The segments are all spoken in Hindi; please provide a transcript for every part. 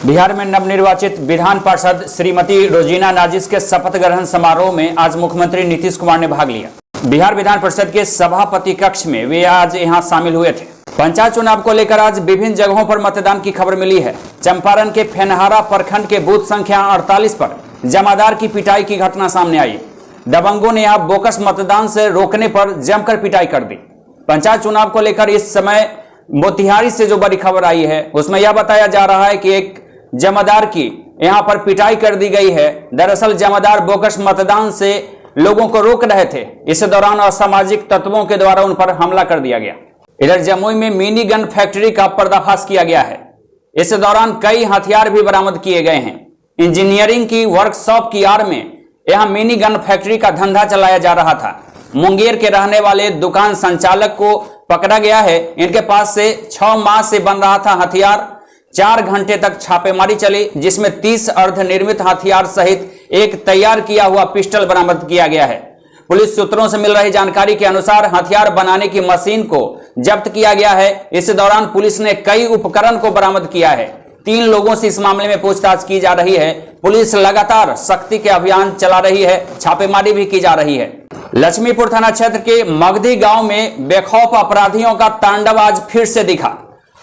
बिहार में नवनिर्वाचित विधान पार्षद श्रीमती रोजीना नाजिस के शपथ ग्रहण समारोह में आज मुख्यमंत्री नीतीश कुमार ने भाग लिया। बिहार विधान परिषद के सभापति कक्ष में वे आज यहां शामिल हुए थे। पंचायत चुनाव को लेकर आज विभिन्न जगहों पर मतदान की खबर मिली है। चंपारण के फेनहारा प्रखंड के बूथ संख्या 48 पर जमादार की पिटाई की घटना सामने आई। दबंगों ने यहां बोकस मतदान से रोकने पर जमकर पिटाई कर दी। पंचायत चुनाव को लेकर इस समय मोतिहारी से जो बड़ी खबर आई है उसमें यह बताया जा रहा है कि एक जमादार की यहां पर पिटाई कर दी गई है। दरअसल जमादार बोकस मतदान से लोगों को रोक रहे थे। इस दौरान असामाजिक तत्वों के द्वारा उन पर हमला कर दिया गया। इधर जमुई में मिनी गन फैक्ट्री का पर्दाफाश किया गया है। इस दौरान कई हथियार भी बरामद किए गए हैं। इंजीनियरिंग की वर्कशॉप की आड़ में यहां मिनी गन फैक्ट्री का धंधा चलाया जा रहा था। मुंगेर के रहने वाले दुकान संचालक को पकड़ा गया है। इनके पास से 6 माह से बन रहा था हथियार। 4 घंटे तक छापेमारी चली, जिसमें 30 अर्धनिर्मित हथियार सहित एक तैयार किया हुआ पिस्टल बरामद किया गया है। पुलिस सूत्रों से मिल रही जानकारी के अनुसार हथियार बनाने की मशीन को जब्त किया गया है। इस दौरान पुलिस ने कई उपकरण को बरामद किया है। 3 लोगों से इस मामले में पूछताछ की जा रही है। पुलिस लगातार सख्ती के अभियान चला रही है, छापेमारी भी की जा रही है। लक्ष्मीपुर थाना क्षेत्र के मगधी गांव में बेखौफ अपराधियों का तांडव आज फिर से दिखा।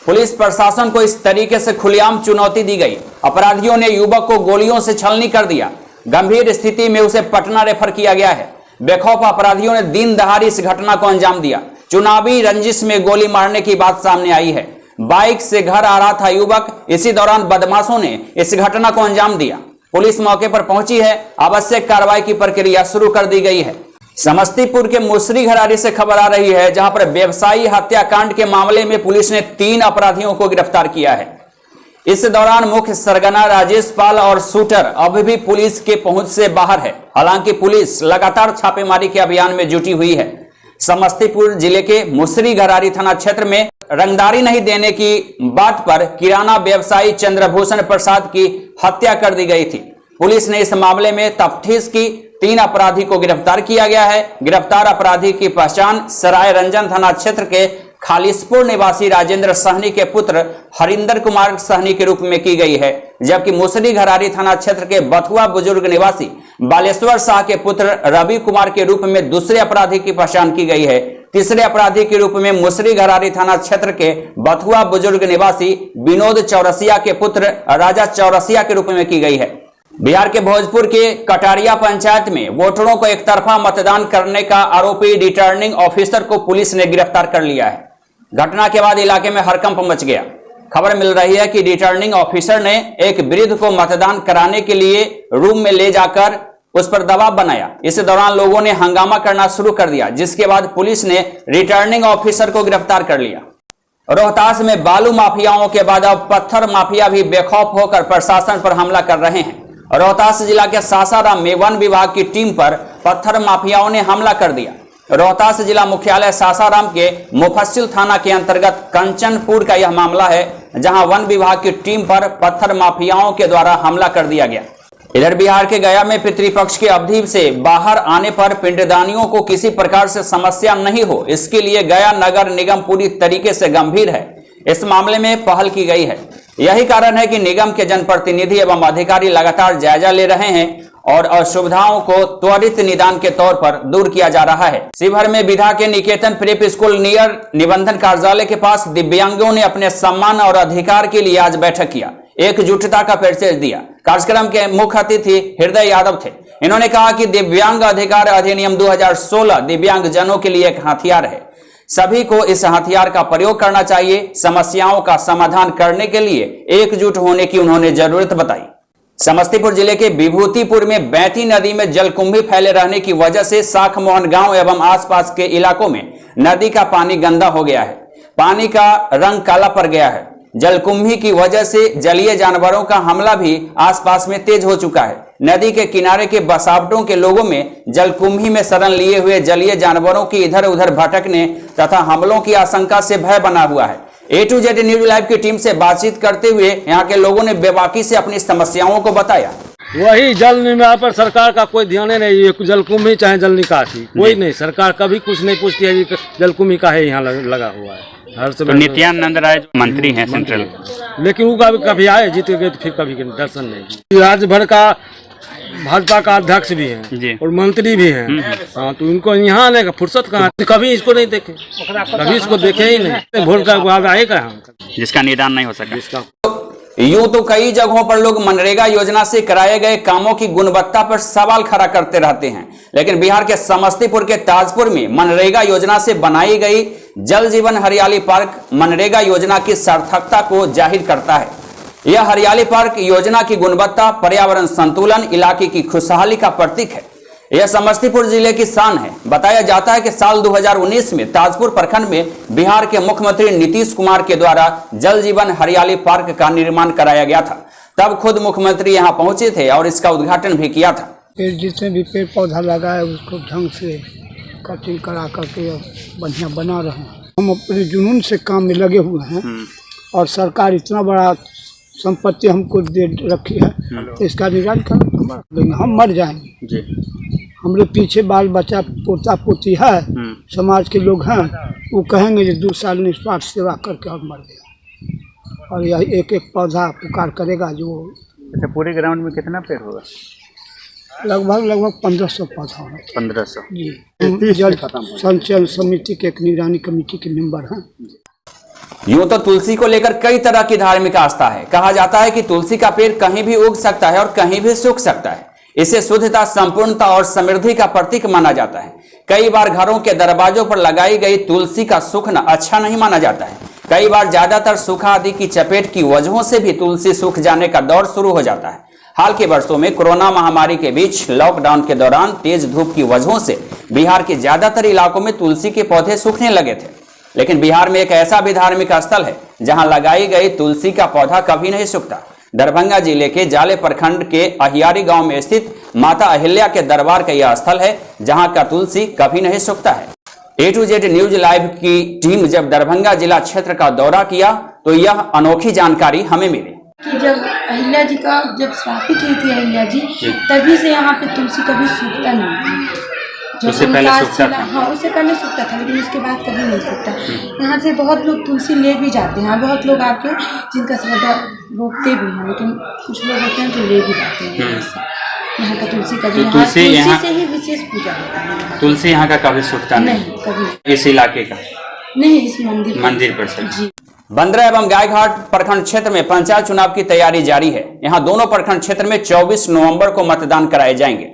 पुलिस प्रशासन को इस तरीके से खुलेआम चुनौती दी गई। अपराधियों ने युवक को गोलियों से छलनी कर दिया। गंभीर स्थिति में उसे पटना रेफर किया गया है। बेखौफ अपराधियों ने दिन दहाड़ी इस घटना को अंजाम दिया। चुनावी रंजिश में गोली मारने की बात सामने आई है। बाइक से घर आ रहा था युवक। इसी दौरान बदमाशों ने इस घटना को अंजाम दिया। पुलिस मौके पर पहुंची है। आवश्यक कार्रवाई की प्रक्रिया शुरू कर दी गई है। समस्तीपुर के मुसरी घरारी से खबर आ रही है, जहां पर व्यवसायी हत्याकांड के मामले में पुलिस ने 3 अपराधियों को गिरफ्तार किया है। इस दौरान मुख्य सरगना राजेश पाल और शूटर अभी भी पुलिस के पहुंच से बाहर है। हालांकि पुलिस लगातार छापेमारी के अभियान में जुटी हुई है। समस्तीपुर जिले के मुसरी घरारी थाना क्षेत्र में रंगदारी नहीं देने की बात पर किराना व्यवसायी चंद्रभूषण प्रसाद की हत्या कर दी गई थी। पुलिस ने इस मामले में तफ्तीश की। 3 अपराधी को गिरफ्तार किया गया है। गिरफ्तार अपराधी की पहचान सराय रंजन थाना क्षेत्र के खालिसपुर निवासी राजेंद्र सहनी के पुत्र हरिंदर कुमार सहनी के रूप में की गई है, जबकि मुसरी घरारी थाना क्षेत्र के बथुआ बुजुर्ग निवासी बालेश्वर शाह के पुत्र रवि कुमार के रूप में दूसरे अपराधी की पहचान की गई है। तीसरे अपराधी के रूप में मुसरी घरारी थाना क्षेत्र के बथुआ बुजुर्ग निवासी विनोद चौरसिया के पुत्र राजा चौरसिया के रूप में की गई है। बिहार के भोजपुर के कटारिया पंचायत में वोटरों को एकतरफा मतदान करने का आरोपी रिटर्निंग ऑफिसर को पुलिस ने गिरफ्तार कर लिया है। घटना के बाद इलाके में हड़कंप मच गया। खबर मिल रही है कि रिटर्निंग ऑफिसर ने एक वृद्ध को मतदान कराने के लिए रूम में ले जाकर उस पर दबाव बनाया। इस दौरान लोगों ने हंगामा करना शुरू कर दिया, जिसके बाद पुलिस ने रिटर्निंग ऑफिसर को गिरफ्तार कर लिया। रोहतास में बालू माफियाओं के बाद अब पत्थर माफिया भी बेखौफ होकर प्रशासन पर हमला कर रहे हैं। रोहतास जिला के सासाराम में वन विभाग की टीम पर पत्थर माफियाओं ने हमला कर दिया। रोहतास जिला मुख्यालय सासाराम के मुफस्सिल थाना के अंतर्गत कंचनपुर का यह मामला है, जहां वन विभाग की टीम पर पत्थर माफियाओं के द्वारा हमला कर दिया गया। इधर बिहार के गया में पितृपक्ष की अवधि से बाहर आने पर पिंडदानियों को किसी प्रकार से समस्या नहीं हो, इसके लिए गया नगर निगम पूरी तरीके से गंभीर है। इस मामले में पहल की गई है। यही कारण है कि निगम के जनप्रतिनिधि एवं अधिकारी लगातार जायजा ले रहे हैं और असुविधाओं को त्वरित निदान के तौर पर दूर किया जा रहा है। शिवहर में विधा के निकेतन प्रेप स्कूल नियर निबंधन कार्यालय के पास दिव्यांगों ने अपने सम्मान और अधिकार के लिए आज बैठक किया, एकजुटता का परिचय दिया। कार्यक्रम के मुख्य अतिथि हृदय यादव थे। इन्होंने कहा कि दिव्यांग अधिकार अधिनियम 2016 दिव्यांग जनों के लिए एक हथियार है। सभी को इस हथियार का प्रयोग करना चाहिए। समस्याओं का समाधान करने के लिए एकजुट होने की उन्होंने जरूरत बताई। समस्तीपुर जिले के विभूतिपुर में बैती नदी में जलकुंभी फैले रहने की वजह से शाख मोहन गांव एवं आसपास के इलाकों में नदी का पानी गंदा हो गया है। पानी का रंग काला पड़ गया है। जलकुंभी की वजह से जलीय जानवरों का हमला भी आसपास में तेज हो चुका है। नदी के किनारे के बसावटों के लोगों में जलकुंभी में शरण लिए हुए जलीय जानवरों की इधर उधर भटकने तथा हमलों की आशंका से भय बना हुआ है। A to Z news live की टीम से बातचीत करते हुए यहाँ के लोगों ने बेबाकी से अपनी समस्याओं को बताया। वही जल निकास पर सरकार का कोई ध्यान नहीं है। जलकुंभी चाहे जल निकासी कोई नहीं, सरकार कभी कुछ नहीं पूछती है। जलकुंभी का है यहाँ लगा हुआ है। हर्ष तो नित्यानंद राय जो मंत्री हैं सेंट्रल, लेकिन वो कभी आए जीत गए तो फिर कभी दर्शन नहीं। राज्य भर का भाजपा का अध्यक्ष भी जी। है और मंत्री भी हैं। हाँ, तो इनको यहाँ आने का फुर्सत कहाँ, कभी इसको नहीं देखे, कभी इसको देखे ही नहीं। वोट का बाद आएगा जिसका निदान नहीं हो सका। यूं तो कई जगहों पर लोग मनरेगा योजना से कराए गए कामों की गुणवत्ता पर सवाल खड़ा करते रहते हैं, लेकिन बिहार के समस्तीपुर के ताजपुर में मनरेगा योजना से बनाई गई जल जीवन हरियाली पार्क मनरेगा योजना की सार्थकता को जाहिर करता है। यह हरियाली पार्क योजना की गुणवत्ता, पर्यावरण संतुलन, इलाके की खुशहाली का प्रतीक है। यह समस्तीपुर जिले की शान है। बताया जाता है कि साल 2019 में ताजपुर प्रखंड में बिहार के मुख्यमंत्री नीतीश कुमार के द्वारा जल जीवन हरियाली पार्क का निर्माण कराया गया था। तब खुद मुख्यमंत्री यहां पहुंचे थे और इसका उद्घाटन भी किया था। जितने भी पेड़ पौधा लगा है उसको ढंग से कटिंग करा करके बढ़िया बना रहे हैं। हम अपने जुनून से काम में लगे हुए हैं और सरकार इतना बड़ा संपत्ति हमको दे रखी है, तो इसका निदान करना, हम मर जाएंगे जी। हमरे पीछे बाल बच्चा पोता पोती है, समाज के लोग हैं, वो कहेंगे कि 2 साल निस्वार्थ सेवा करके और मर गया। और यह एक एक पौधा पुकार करेगा जो। अच्छा, पूरे ग्राउंड में कितना पेड़ होगा? लगभग 1500 पौधा होगा। 1500 जी। जल संचयन समिति के एक निगरानी कमेटी के मेंबर हैं। यूं तो तुलसी को लेकर कई तरह की धार्मिक आस्था है। कहा जाता है कि तुलसी का पेड़ कहीं भी उग सकता है और कहीं भी सूख सकता है। इसे शुद्धता, संपूर्णता और समृद्धि का प्रतीक माना जाता है। कई बार घरों के दरवाजों पर लगाई गई तुलसी का सूखना अच्छा नहीं माना जाता है। कई बार ज्यादातर सूखा आदि की चपेट की वजहों से भी तुलसी सूख जाने का दौर शुरू हो जाता है। हाल के वर्षों में कोरोना महामारी के बीच लॉकडाउन के दौरान तेज धूप की वजहों से बिहार के ज्यादातर इलाकों में तुलसी के पौधे सूखने लगे थे। लेकिन बिहार में एक ऐसा भी धार्मिक स्थल है जहां लगाई गई तुलसी का पौधा कभी नहीं सूखता। दरभंगा जिले के जाले प्रखंड के अहियारी गांव में स्थित माता अहिल्या के दरबार का यह स्थल है जहां का तुलसी कभी नहीं सूखता है। A to Z news live की टीम जब दरभंगा जिला क्षेत्र का दौरा किया तो यह अनोखी जानकारी हमें मिली कि जब अहिल्या जी का जब स्थापित हुई थी अहिल्या जी, तभी से यहाँ पे तुलसी कभी सूखता नहीं। उससे पहले सूखता था। हाँ, उससे पहले सूखता था, लेकिन उसके बाद कभी नहीं सूखता। यहाँ से बहुत लोग तुलसी ले भी जाते हैं। बहुत लोग आके जिनका श्रद्धा रोकते भी हैं, लेकिन कुछ लोग होते हैं जो ले भी जाते हैं। यहाँ का तुलसी का भी तुलसी से ही विशेष पूजा होता है। तुलसी यहाँ का कभी सूखता नहीं, कभी इस इलाके का नहीं, इस मंदिर पर जी। बंदरा एवं गायघाट प्रखंड क्षेत्र में पंचायत चुनाव की तैयारी जारी है। यहाँ दोनों प्रखंड क्षेत्र में 24 नवंबर को मतदान कराए जाएंगे।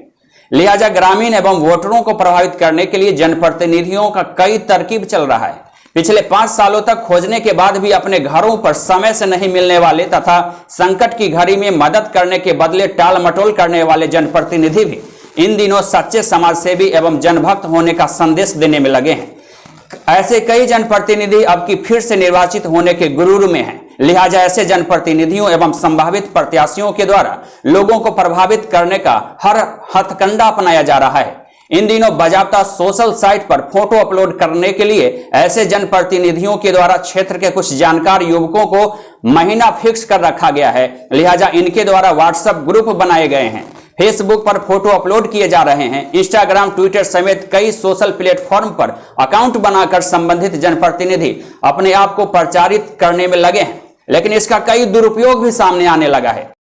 लिहाजा ग्रामीण एवं वोटरों को प्रभावित करने के लिए जनप्रतिनिधियों का कई तरकीब चल रहा है। पिछले 5 सालों तक खोजने के बाद भी अपने घरों पर समय से नहीं मिलने वाले तथा संकट की घड़ी में मदद करने के बदले टाल मटोल करने वाले जनप्रतिनिधि भी इन दिनों सच्चे समाजसेवी एवं जनभक्त होने का संदेश देने में लगे हैं। ऐसे कई जनप्रतिनिधि अब की फिर से निर्वाचित होने के गुरूर में हैं। लिहाजा ऐसे जनप्रतिनिधियों एवं संभावित प्रत्याशियों के द्वारा लोगों को प्रभावित करने का हर हथकंडा अपनाया जा रहा है। इन दिनों बाजाबता सोशल साइट पर फोटो अपलोड करने के लिए ऐसे जनप्रतिनिधियों के द्वारा क्षेत्र के कुछ जानकार युवकों को महीना फिक्स कर रखा गया है। लिहाजा इनके द्वारा व्हाट्सएप ग्रुप बनाए गए हैं, फेसबुक पर फोटो अपलोड किए जा रहे हैं, इंस्टाग्राम, ट्विटर समेत कई सोशल प्लेटफॉर्म पर अकाउंट बनाकर संबंधित जनप्रतिनिधि अपने आप को प्रचारित करने में लगे हैं। लेकिन इसका कई दुरुपयोग भी सामने आने लगा है।